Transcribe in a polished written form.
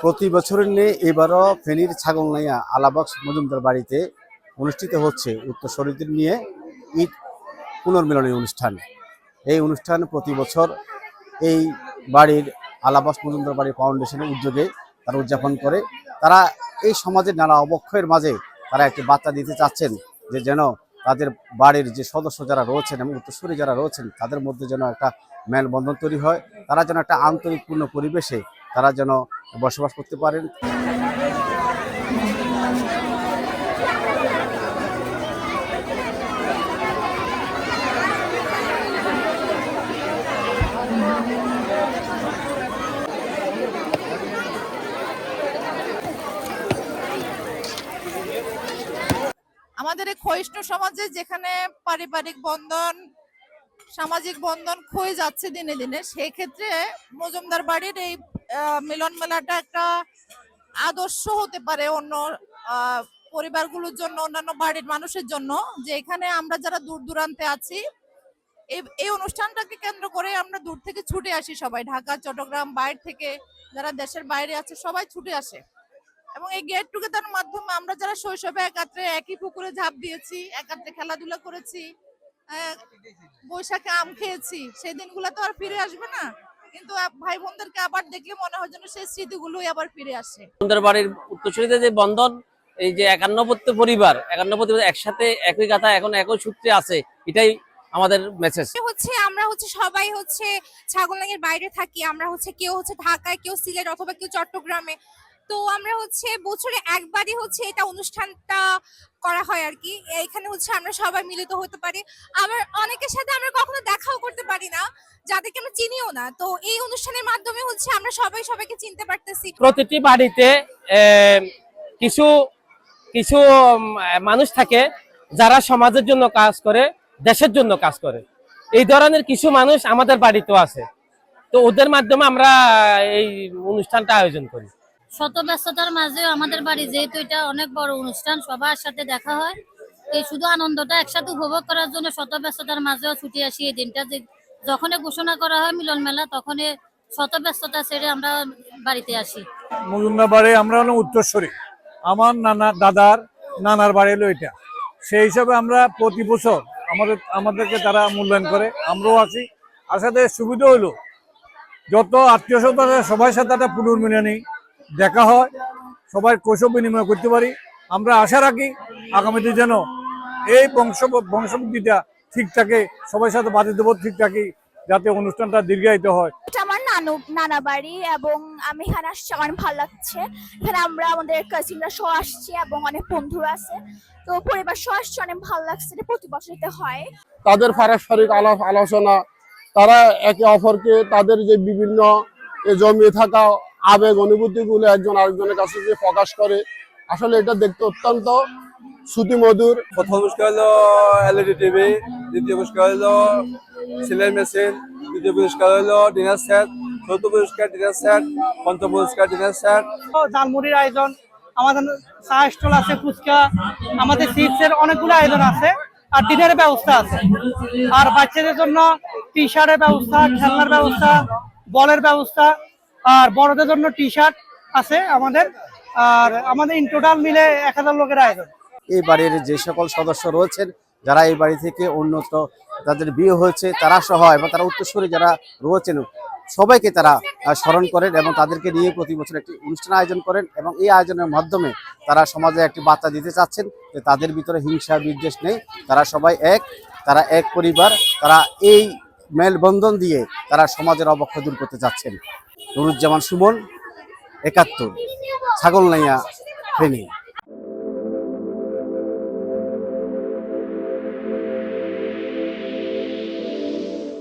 প্রতি বছরের নিয়ে এবারও ফেনীর ছাগলনাইয়া আলাবক্স মজুমদার বাড়িতে অনুষ্ঠিত হচ্ছে উত্তরসূরিদের নিয়ে ঈদ পুনর্মিলনী অনুষ্ঠান। এই অনুষ্ঠান প্রতি বছর এই বাড়ির আলাবক্স মজুমদার বাড়ির ফাউন্ডেশনের উদ্যোগে তারা উদযাপন করে। তারা এই সমাজের নানা অবক্ষয়ের মাঝে তারা একটি বার্তা দিতে চাচ্ছেন যে যেন তাদের বাড়ির যে সদস্য যারা রয়েছেন এবং উত্তরসূরি যারা রয়েছেন তাদের মধ্যে যেন একটা মেলবন্ধন তৈরি হয়, তারা যেন একটা আন্তরিকপূর্ণ পরিবেশে তারা যেন বসবাস করতে পারেন। আমাদের এই ক্ষয়িষ্ণু সমাজে যেখানে পারিবারিক বন্ধন, সামাজিক বন্ধন ক্ষয়ে যাচ্ছে দিনে দিনে, সেই ক্ষেত্রে মজুমদার বাড়ির এই মিলন মেলাটা একটা আদর্শ হতে পারে অন্য পরিবারগুলোর জন্য, অন্যান্য বাড়ির মানুষের জন্য, যে এখানে আমরা যারা দূর দূরান্তে আছি এই অনুষ্ঠানটাকে কেন্দ্র করে আমরা দূর থেকে ছুটে আসি, সবাই ঢাকা, চট্টগ্রাম, বাইরে থেকে যারা দেশের বাইরে আছে সবাই ছুটে আসে। এবং এই গেট টুগেদার মাধ্যমে আমরা যারা শৈশবে একাত্রে একই পুকুরে ঝাঁপ দিয়েছি, একাত্রে খেলাধুলা করেছি, বৈশাখে আম খেয়েছি, সেই দিনগুলো তো আর ফিরে আসবে না, কিন্তু ভাই বোনদেরকে আবার দেখলে মনে হয় যেন সেই স্মৃতিগুলোই আবার ফিরে আসে। আমাদের বাড়ির উত্তরসূরিতে যে বন্ধন, এই যে 51 পরিবার একসাথে একই কথা এখন একই সূত্রে আছে, এটাই আমাদের মেসেজ হচ্ছে। আমরা সবাই ছাগলনাইয়ার বাইরে থাকি, আমরা কেউ ঢাকায়, কেউ সিলেট অথবা কেউ চট্টগ্রামে। তো আমরা বছরে একবারই এটা অনুষ্ঠানটা করা হয় আর কি। এখানে আমরা সবাই মিলিত হতে পারি। আবার অনেকের সাথে আমরা কখনো দেখাও করতে পারি না, যাদেরকে আমরা চিনিও না। তো এই অনুষ্ঠানের মাধ্যমে আমরা সবাই সবাইকে চিনতে পারতেছি। প্রতিটি বাড়িতে কিছু কিছু মানুষ থাকে যারা সমাজের জন্য কাজ করে, দেশের জন্য কাজ করে। এই ধরনের কিছু মানুষ আমাদের বাড়িতেও আছে। তো ওদের মাধ্যমে আমরা এই অনুষ্ঠানটা আয়োজন করি। শত ব্যস্ততার মাঝেও আমাদের বাড়ি যেহেতু এটা অনেক বড় অনুষ্ঠান, সবার সাথে দেখা হয়, এই শুধু আনন্দটা একসাথে উপভোগ করার জন্য শত ব্যস্ততার মাঝেও ছুটে আসি। এই দিনটা যখনই ঘোষণা করা হয় মিলন মেলা, তখনই শত ব্যস্ততা ছেড়ে আমরা বাড়িতে আসি। মজুমদার বাড়ি আমরা হলো উত্তরসূরি, আমার দাদার নানার বাড়ি হলো এটা। সেই হিসাবে আমরা প্রতি বছর আমাদেরকে তারা মূল্যায়ন করে, আমরাও আছি। আর সাথে সুবিধা হইলো যত আত্মীয় স্বজন সবার সাথে একটা পুনর্মিলনী দেখা হয়, সবাই কৌশল বিনিময় করতে পারি। আমরা আশা রাখি আগামীতে যেন এই বংশবৃদ্ধিটা ঠিক থাকে, সবার সাথে বাধ্যবোধ ঠিক থাকে, যাতে অনুষ্ঠানটা দীর্ঘায়িত হয়। আমার নানা বাড়ি এবং আমি এখানে আসছি, আমার ভালো লাগছে। এখানে আমরা আমাদের কাজিনরা সহ আসছি এবং অনেক বন্ধুরা আছে, তো পরিবার সহ আসছে, অনেক ভালো লাগছে। প্রতি বছর হয় তাদের পারস্পরিক আলোচনা, তারা একে অপরকে তাদের যে বিভিন্ন জমিয়ে থাকা আবেগ অনুভূতি গুলো একজন আরেকজনের কাছে যে প্রকাশ করে, আসলে এটা দেখতে অত্যন্ত শ্রুতিমধুর। প্রথম পুরস্কার হলো এলইডি টিভি, দ্বিতীয় পুরস্কার হলো সেলাই মেশিন, তৃতীয় পুরস্কার হলো ডিনার সেট, চতুর্থ পুরস্কার ডিনার সেট, পঞ্চম পুরস্কার ডিনার সেট। ঝালমুড়ির আয়োজন, আমাদের চা স্টল আছে, ফুচকা, আমাদের চিপসের অনেকগুলো আয়োজন আছে, আর ডিনারের ব্যবস্থা আছে। আর বাচ্চাদের জন্য টি শার্টের ব্যবস্থা, খেলনার ব্যবস্থা, বলের ব্যবস্থা, আর বড়দের জন্য টি শার্ট আছে আমাদের। আর আমাদের ইন টোটাল মিলে 1000 লোকের আয়োজন। এই বাড়ির যে সকল সদস্য রয়েছেন, যারা এই বাড়ি থেকে উন্নত তাদের বিয়ে হয়েছে তারা সহ এবং তারা উত্তরসূরি যারা রয়েছেন সবাইকে তারা স্মরণ করেন এবং তাদেরকে নিয়ে প্রতি বছর একটি অনুষ্ঠান আয়োজন করেন। এবং এই আয়োজনের মাধ্যমে তারা সমাজে একটি বার্তা দিতে চাচ্ছেন যে তাদের ভিতরে হিংসা বিদ্বেষ নেই, তারা সবাই তারা এক পরিবার। তারা এই মেলবন্ধন দিয়ে তারা সমাজের অবক্ষয় দূর করতে চাচ্ছেন। নুরুজ্জামান সুমন, 71, ছাগলনাইয়া, ফেনী।